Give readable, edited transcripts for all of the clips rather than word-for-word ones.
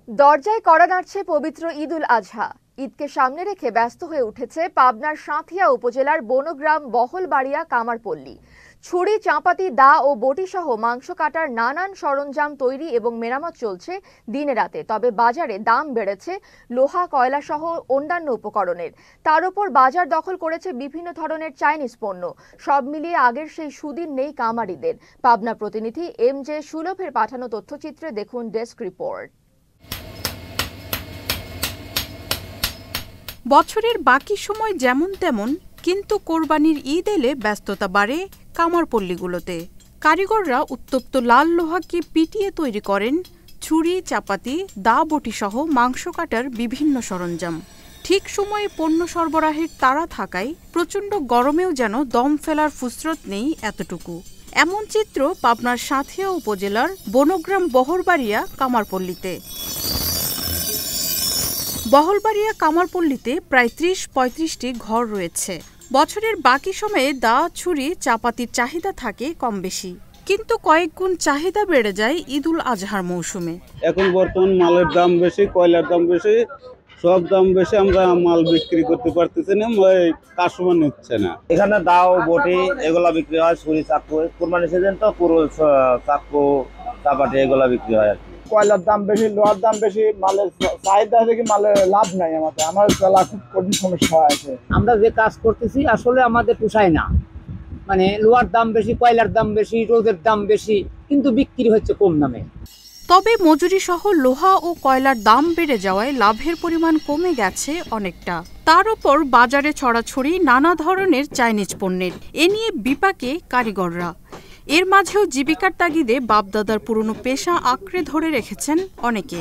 দরজায় কড়া নাড়ছে পবিত্র ঈদ উল আজহা। ঈদকে সামনে রেখে ব্যস্ত হয়ে উঠেছে পাবনার সাঁথিয়া উপজেলার বনগ্রাম বহলবাড়িয়া কামারপল্লী। ছুরি, চাপাতি, দা ও বটি সহ মাংস কাটার নানান সরঞ্জাম তৈরি এবং মেরামত চলছে দিনে রাতে। তবে বাজারে দাম বেড়েছে লোহা, কয়লা সহ অন্যান্য উপকরণের। তার উপর বাজার দখল করেছে বিভিন্ন ধরনের চাইনিজ পণ্য। সব মিলিয়ে আগের সেই সুদিন নেই কামারিদের। পাবনা প্রতিনিধি MJ সুলভের পাঠানো তথ্যচিত্রে দেখুন ডেস্ক রিপোর্ট। বছরের বাকি সময় যেমন তেমন, কিন্তু কোরবানির ঈদ এলে ব্যস্ততা বাড়ে কামারপল্লীগুলোতে। কারিগররা উত্তপ্ত লাল লোহাকে পিটিয়ে তৈরি করেন ছুরি, চাপাতি, দা, বটি সহ মাংস কাটার বিভিন্ন সরঞ্জাম। ঠিক সময়ে পণ্য সরবরাহের তাড়া থাকায় প্রচণ্ড গরমেও যেন দম ফেলার ফুসরত নেই এতটুকু। এমন চিত্র পাবনার সাঁথিয়া উপজেলার বনগ্রাম বহলবাড়িয়া কামারপল্লীতে। বহলবাড়িয়া কামারপল্লীতে প্রায় ৩০-৩৫টি ঘর রয়েছে। বছরের বাকি সময়ে দা, ছুরি, চাপাতির চাহিদা থাকে কম বেশি, কিন্তু কয়েক গুণ চাহিদা বেড়ে যায় ঈদ উল আজহার মৌসুমে। এখন বর্তমান মালের দাম বেশি, কয়লার দাম বেশি, সব দাম বেশি। আমরা মাল বিক্রি করতে পারতেছি না, কাস্টমার নিচ্ছে না। এখানে দাও, বটি এগুলা বিক্রি হয়, ছুরি, চাকু। কোরবানি সিজন তো পুরো চাকু, চাপাটি এগুলা বিক্রি হয় আর কি। কয়লার দাম বেশি, লোহার দাম বেশি, মালের চাহিদা থেকে মালের লাভ নাই। আমার চলা খুব কঠিন সমস্যা আছে। আমরা যে কাজ করতেছি আসলে আমাদের পোষায় না। মানে লোহার দাম বেশি, কয়লার দাম বেশি, রোদের দাম বেশি, কিন্তু বিক্রি হচ্ছে কম দামে। তবে মজুরি সহ লোহা ও কয়লার দাম বেড়ে যাওয়ায় লাভের পরিমাণ কমে গেছে অনেকটা। তার উপর বাজারে ছড়াছড়ি নানা ধরনের চাইনিজ পণ্যের। এ নিয়ে বিপাকে কারিগররা। এর মাঝেও জীবিকার তাগিদে বাপদাদার পুরনো পেশা আঁকড়ে ধরে রেখেছেন অনেকে।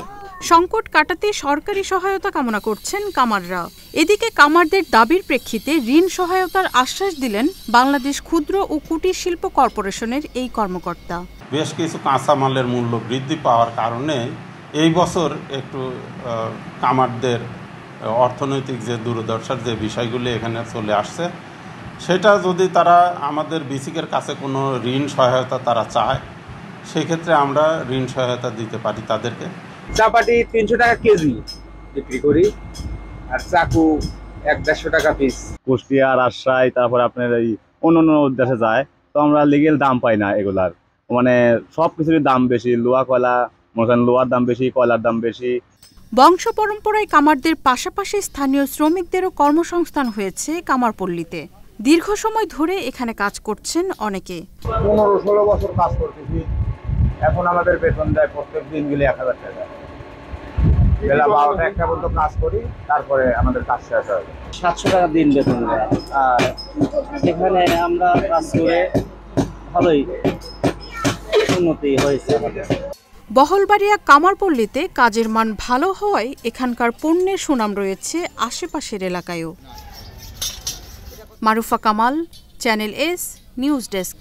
সংকট কাটাতে সরকারি সহায়তা কামনা করছেন কামাররা। এদিকে কামারদের দাবির প্রেক্ষিতে ঋণ সহায়তার আশ্বাস দিলেন বাংলাদেশ ক্ষুদ্র ও কুটির শিল্প কর্পোরেশনের এই কর্মকর্তা। বেশ কিছু কাঁচামালের মূল্য বৃদ্ধি পাওয়ার কারণে এই বছর একটু কামারদের অর্থনৈতিক যে দুর্দশার যে বিষয়গুলি এখানে চলে আসছে, সেটা যদি তারা আমাদের বিসিকের কাছে কোনো ঋণ সহায়তা তারা চায়, সেক্ষেত্রে আমরা ঋণ সহায়তা দিতে পারি তাদেরকে। চাপাটি 300 টাকা কেজি বিক্রি করি, আর চাকু 150 টাকা পিস। কুষ্টিয়া, রাজশাহী, তারপর আপনার এই অন্য উদ্দেশ্যে যায়, তো আমরা লিগেল দাম পাই না এগুলার। মানে সব কিছুরই দাম বেশি, লোহা, কয়লা, লোহার দাম বেশি, কয়লার দাম বেশি। বংশ পরম্পরায় কামারদের পাশাপাশি স্থানীয় শ্রমিকদেরও কর্মসংস্থান হয়েছে কামারপল্লীতে। দীর্ঘ সময় ধরে এখানে কাজ করছেন অনেকে। 15-16 বছর কাজ করতেছি। এখন আমাদের বেতন দেয় প্রত্যেক দিন গেলে 1000 টাকা। বেলা 12টা-1টা পর্যন্ত কাজ করি, তারপরে আমাদের কাজ শেষ হয়। 700 টাকা দিন বেতন দেয়। আর এখানে আমরা কাজ করে ভালোই উন্নতি হয়েছে আমাদের। বহলবাড়িয়া কামারপল্লীতে কাজের মান ভালো হওয়ায় এখানকার পণ্যের সুনাম রয়েছে আশেপাশের এলাকায়ও। Marufa Kamal, channel S news desk.